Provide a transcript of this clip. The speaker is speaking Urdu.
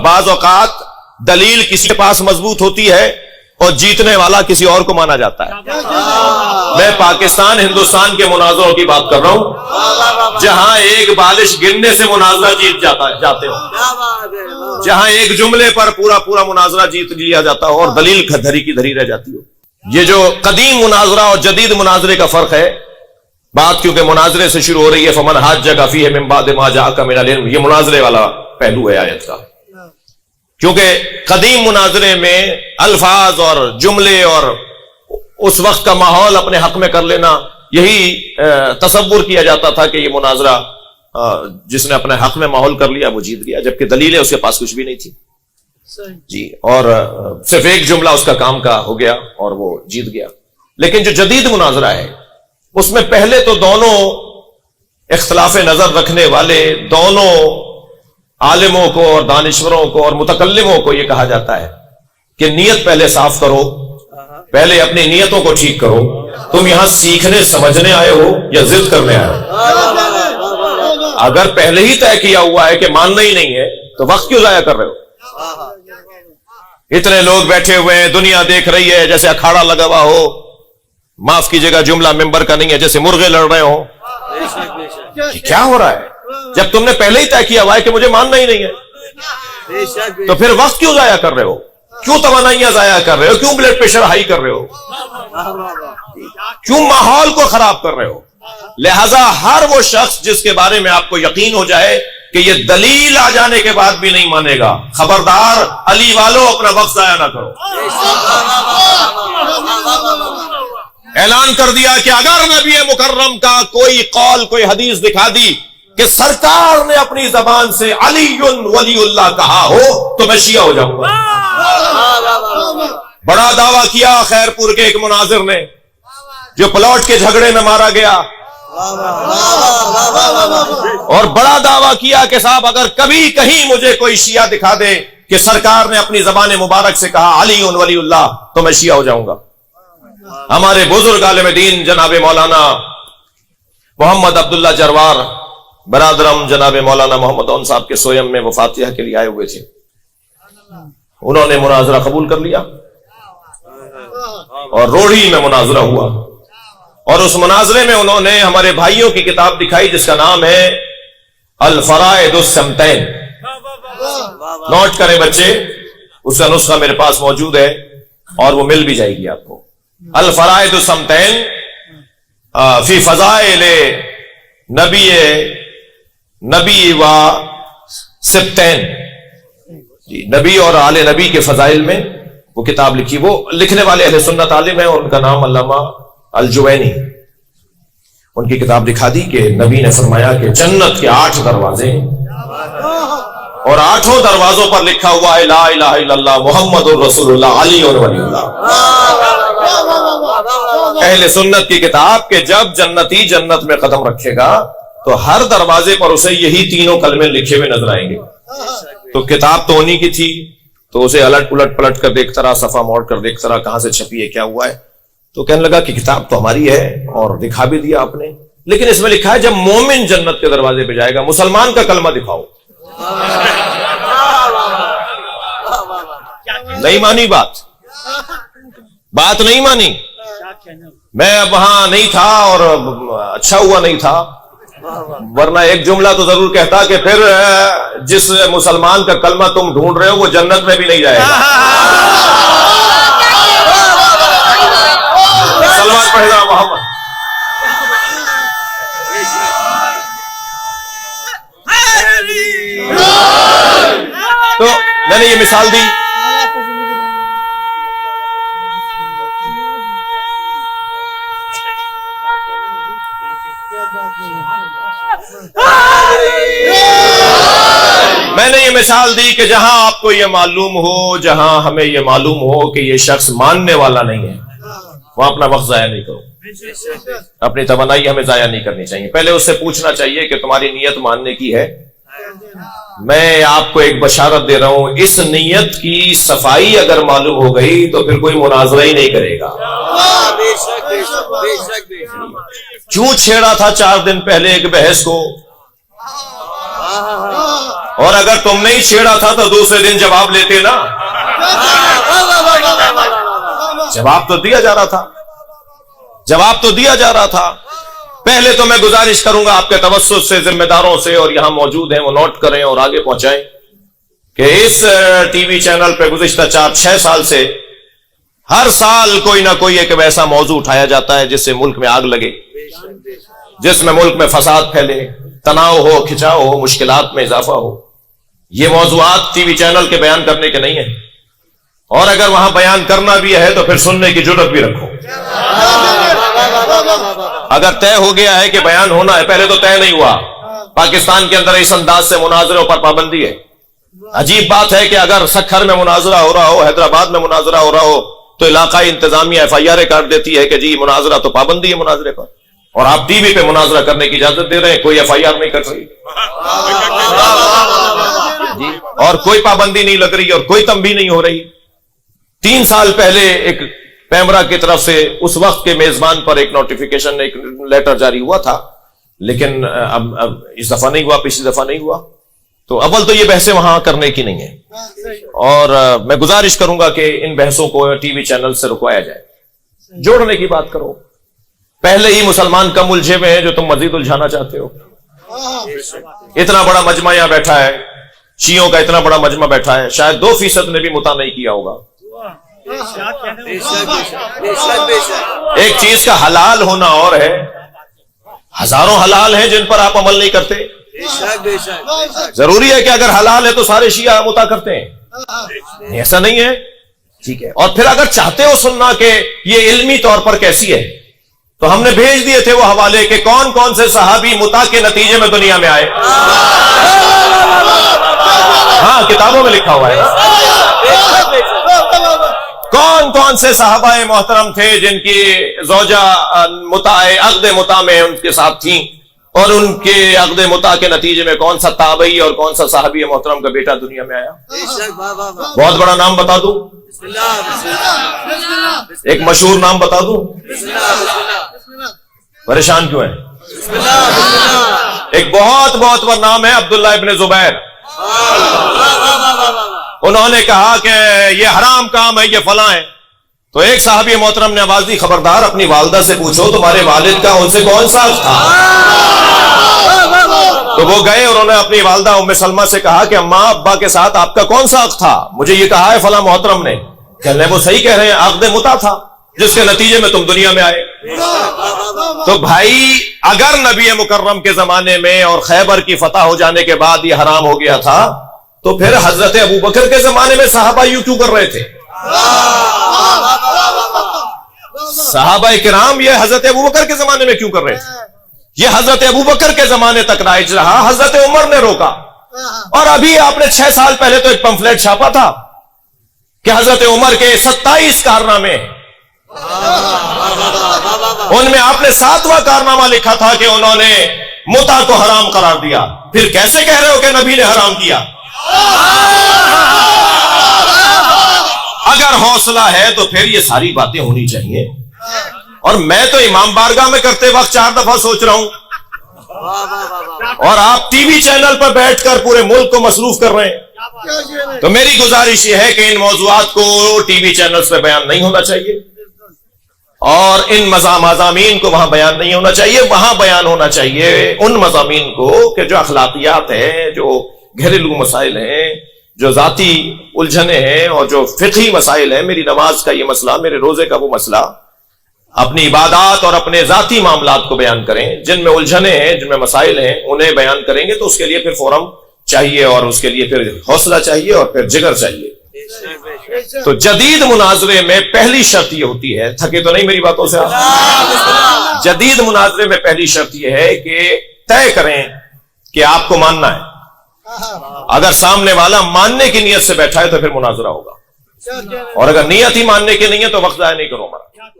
بعض اوقات دلیل کسی کے پاس مضبوط ہوتی ہے اور جیتنے والا کسی اور کو مانا جاتا ہے. میں پاکستان ہندوستان کے مناظروں کی بات کر رہا ہوں جہاں ایک بالش گرنے سے مناظرہ جیت جاتے ہو، جہاں ایک جملے پر پورا مناظرہ جیت لیا جاتا ہو اور دلیل دھری کی دھری رہ جاتی ہو. یہ جو قدیم مناظرہ اور جدید مناظرے کا فرق ہے، بات کیونکہ مناظرے سے شروع ہو رہی ہے، فمن حاجک فیہ من بعد ما جاءک من العلم، یہ مناظرے والا پہلو ہے آیت کا. کیونکہ قدیم مناظرے میں الفاظ اور جملے اور اس وقت کا ماحول اپنے حق میں کر لینا، یہی تصور کیا جاتا تھا کہ یہ مناظرہ جس نے اپنے حق میں ماحول کر لیا وہ جیت گیا، جبکہ دلیل ہے اس کے پاس کچھ بھی نہیں تھی جی، اور صرف ایک جملہ اس کا کام کا ہو گیا اور وہ جیت گیا. لیکن جو جدید مناظرہ ہے اس میں پہلے تو دونوں اختلاف نظر رکھنے والے دونوں عالموں کو اور دانشوروں کو اور متکلموں کو یہ کہا جاتا ہے کہ نیت پہلے صاف کرو، پہلے اپنی نیتوں کو ٹھیک کرو. تم یہاں سیکھنے سمجھنے آئے ہو یا ضد کرنے آئے ہو؟ اگر پہلے ہی طے کیا ہوا ہے کہ ماننا ہی نہیں ہے تو وقت کیوں ضائع کر رہے ہو؟ اتنے لوگ بیٹھے ہوئے ہیں، دنیا دیکھ رہی ہے جیسے اکھاڑا لگا ہوا ہو، معاف کیجیے گا جملہ ممبر کا نہیں ہے، جیسے مرغے لڑ رہے ہو. کیا ہو رہا ہے جب تم نے پہلے ہی طے کیا ہوا ہے کہ مجھے ماننا ہی نہیں ہے؟ تو پھر وقت کیوں ضائع کر رہے ہو؟ کیوں توانائیاں ضائع کر رہے ہو؟ کیوں بلڈ پریشر ہائی کر رہے ہو؟ کیوں ماحول کو خراب کر رہے ہو؟ لہذا ہر وہ شخص جس کے بارے میں آپ کو یقین ہو جائے کہ یہ دلیل آ جانے کے بعد بھی نہیں مانے گا، خبردار علی والو اپنا وقت ضائع نہ کرو. اعلان کر دیا کہ اگر نبی مکرم کا کوئی قول کوئی حدیث دکھا دی کہ سرکار نے اپنی زبان سے علی ولی اللہ کہا ہو تو میں شیعہ ہو جاؤں گا. بڑا دعویٰ کیا خیر پور کے ایک مناظر نے جو پلاٹ کے جھگڑے میں مارا گیا، اور بڑا دعویٰ کیا کہ صاحب اگر کبھی کہیں مجھے کوئی شیعہ دکھا دے کہ سرکار نے اپنی زبان مبارک سے کہا علی ولی اللہ تو میں شیعہ ہو جاؤں گا. ہمارے بزرگ عالم دین جناب مولانا محمد عبداللہ جروار برادرم جناب مولانا محمد اون صاحب کے سویم میں وہ فاتحہ کے لیے آئے ہوئے تھے. انہوں نے مناظرہ قبول کر لیا اور روڑی میں مناظرہ ہوا، اور اس مناظرے میں انہوں نے ہمارے بھائیوں کی کتاب دکھائی جس کا نام ہے الفرائض السمتین. نوٹ کریں بچے، اس کا نسخہ میرے پاس موجود ہے اور وہ مل بھی جائے گی آپ کو. الفرائض السمتین فی فضائل نبی و سبتین، جی نبی اور آل نبی کے فضائل میں وہ کتاب لکھی. وہ لکھنے والے اہل سنت عالم ہیں اور ان کا نام علامہ الجوینی. ان کی کتاب دکھا دی کہ نبی نے فرمایا کہ جنت کے 8 دروازے اور 8 دروازوں پر لکھا ہوا ہے لا الہ الا اللہ محمد الرسول اللہ علی اور ولی اللہ. اہل سنت کی کتاب کہ جب جنتی جنت میں قدم رکھے گا تو ہر دروازے پر اسے یہی تینوں کلمے لکھے ہوئے نظر آئیں گے. تو کتاب تو انہی کی تھی تو اسے الٹ پلٹ کر دیکھتا رہا، صفحہ موڑ کر دیکھتا رہا کہاں سے چھپی ہے کیا ہوا ہے. تو کہنے لگا کہ کتاب تو ہماری ہے اور دکھا بھی دیا آپ نے، لیکن اس میں لکھا ہے جب مومن جنت کے دروازے پہ جائے گا مسلمان کا کلمہ دکھاؤ. نہیں مانی بات نہیں مانی. میں وہاں نہیں تھا اور اچھا ہوا نہیں تھا، ورنہ ایک جملہ تو ضرور کہتا کہ پھر جس مسلمان کا کلمہ تم ڈھونڈ رہے ہو وہ جنت میں بھی نہیں جائے گا. سلمان پڑھے گا محمد. تو میں نے یہ مثال دی. میں نے یہ مثال دی کہ جہاں آپ کو یہ معلوم ہو، جہاں ہمیں یہ معلوم ہو کہ یہ شخص ماننے والا نہیں ہے، وہاں اپنا وقت ضائع نہیں کرو. اپنی توانائی ہمیں ضائع نہیں کرنی چاہیے. پہلے اس سے پوچھنا چاہیے کہ تمہاری نیت ماننے کی ہے. میں آپ کو ایک بشارت دے رہا ہوں، اس نیت کی صفائی اگر معلوم ہو گئی تو پھر کوئی مناظرہ ہی نہیں کرے گا. کیوں چھیڑا تھا 4 دن پہلے ایک بحث کو؟ اور اگر تم نے ہی چھیڑا تھا تو دوسرے دن جواب لیتے نا. جواب تو دیا جا رہا تھا, جواب تو دیا جا رہا تھا. پہلے تو میں گزارش کروں گا آپ کے توسط سے ذمہ داروں سے, اور یہاں موجود ہیں وہ نوٹ کریں اور آگے پہنچائیں, کہ اس ٹی وی چینل پہ گزشتہ 4-6 سال سے ہر سال کوئی نہ کوئی ایک ایسا موضوع اٹھایا جاتا ہے جس سے ملک میں آگ لگے, جس میں ملک میں فساد پھیلے, تناؤ ہو, کھچاؤ ہو, مشکلات میں اضافہ ہو. یہ موضوعات ٹی وی چینل کے بیان کرنے کے نہیں ہیں, اور اگر وہاں بیان کرنا بھی ہے تو پھر سننے کی جرت بھی رکھو. اگر طے ہو گیا ہے کہ بیان ہونا ہے, پہلے تو طے نہیں ہوا. پاکستان کے اندر اس انداز سے مناظروں پر پابندی ہے. عجیب بات ہے کہ اگر سکھر میں مناظرہ ہو رہا ہو, حیدرآباد میں مناظرہ ہو رہا ہو, تو علاقائی انتظامیہ FIR کاٹ دیتی ہے کہ جی مناظرہ تو پابندی ہے مناظرے پر, اور آپ ٹی وی پہ مناظرہ کرنے کی اجازت دے رہے ہیں, کوئی FIR نہیں کر رہی جی, اور کوئی پابندی نہیں لگ رہی اور کوئی تنبیہ نہیں ہو رہی. 3 سال پہلے ایک پیمرا کی طرف سے اس وقت کے میزبان پر ایک نوٹیفیکیشن, ایک لیٹر جاری ہوا تھا, لیکن اب اس دفعہ نہیں ہوا, پچھلی دفعہ نہیں ہوا. تو اول تو یہ بحثیں وہاں کرنے کی نہیں ہیں, اور میں گزارش کروں گا کہ ان بحثوں کو ٹی وی چینل سے رکوایا جائے. جوڑنے کی بات کرو, پہلے ہی مسلمان کم الجھے ہوئے ہیں جو تم مزید الجھانا چاہتے ہو. اتنا بڑا مجمع یہاں بیٹھا ہے, شیعوں کا اتنا بڑا مجمع بیٹھا ہے, شاید 2% نے بھی مطالعہ نہیں کیا ہوگا. ایک چیز کا حلال ہونا اور ہے, ہزاروں حلال ہیں جن پر آپ عمل نہیں کرتے. ضروری ہے کہ اگر حلال ہے تو سارے شیعہ مطاع کرتے ہیں؟ ایسا نہیں ہے. ٹھیک ہے, اور پھر اگر چاہتے ہو سننا کہ یہ علمی طور پر کیسی ہے, تو ہم نے بھیج دیے تھے وہ حوالے کہ کون کون سے صحابی مطاع کے نتیجے میں دنیا میں آئے. ہاں, کتابوں میں لکھا ہوا ہے کون کون سے صحابہ محترم تھے جن کی زوجہ عقد مطاع میں ان کے ساتھ تھیں, اور ان کے عقد مطاع کے نتیجے میں کون سا تابعی اور کون سا صحابی محترم کا بیٹا دنیا میں آیا. بہت بڑا نام بتا دوں, ایک مشہور نام بتا دوں, پریشان کیوں ہیں؟ ایک بہت بڑا نام ہے عبداللہ ابن زبیر. انہوں نے کہا کہ یہ حرام کام ہے, یہ فلاں ہے. تو ایک صحابی محترم نے آواز دی, خبردار اپنی والدہ سے پوچھو تمہارے والد کا ان سے کون سا حق تھا. تو وہ گئے اور انہوں نے اپنی والدہ ام سلمہ سے کہا کہ اماں ابا کے ساتھ آپ کا کون سا حق تھا, مجھے یہ کہا ہے فلاں محترم نے. کہنے وہ صحیح کہہ رہے ہیں, عقد مطاع تھا جس کے نتیجے میں تم دنیا میں آئے. تو بھائی اگر نبی مکرم کے زمانے میں اور خیبر کی فتح ہو جانے کے بعد یہ حرام ہو گیا تھا, تو پھر حضرت ابوبکر کے زمانے میں صحابہ یوں کیوں کر رہے تھے؟ صحابہ کرام یہ حضرت ابوبکر کے زمانے میں کیوں کر رہے تھے؟ یہ حضرت ابوبکر کے زمانے تک رائج رہا, حضرت عمر نے روکا. اور ابھی آپ نے 6 سال پہلے تو ایک پمفلیٹ چھاپا تھا کہ حضرت عمر کے 27 کارنامے, ان میں آپ نے 7واں کارنامہ لکھا تھا کہ انہوں نے متع کو حرام قرار دیا. پھر کیسے کہہ رہے ہو کہ نبی نے حرام کیا؟ اگر حوصلہ ہے تو پھر یہ ساری باتیں ہونی چاہیے. اور میں تو امام بارگاہ میں کرتے وقت 4 دفعہ سوچ رہا ہوں, اور آپ ٹی وی چینل پر بیٹھ کر پورے ملک کو مصروف کر رہے ہیں. تو میری گزارش یہ ہے کہ ان موضوعات کو ٹی وی چینلز پہ بیان نہیں ہونا چاہیے, اور ان مضامین کو وہاں بیان نہیں ہونا چاہیے. وہاں بیان ہونا چاہیے ان مضامین کو کہ جو اخلاقیات ہیں, جو گھریلو مسائل ہیں, جو ذاتی الجھنے ہیں, اور جو فقہی مسائل ہیں. میری نماز کا یہ مسئلہ, میرے روزے کا وہ مسئلہ, اپنی عبادات اور اپنے ذاتی معاملات کو بیان کریں. جن میں الجھنے ہیں, جن میں مسائل ہیں, انہیں بیان کریں گے تو اس کے لیے پھر فورم چاہیے, اور اس کے لیے پھر حوصلہ چاہیے, اور پھر جگر چاہیے. تو جدید مناظرے میں پہلی شرط یہ ہوتی ہے, تھکے تو نہیں میری باتوں سے آپ؟ جدید مناظرے میں پہلی شرط یہ ہے کہ طے کریں کہ آپ کو ماننا ہے. اگر سامنے والا ماننے کی نیت سے بیٹھا ہے تو پھر مناظرہ ہوگا, اور اگر نیت ہی ماننے کی نہیں ہے تو وقت ضائع نہیں کرو ہمارا.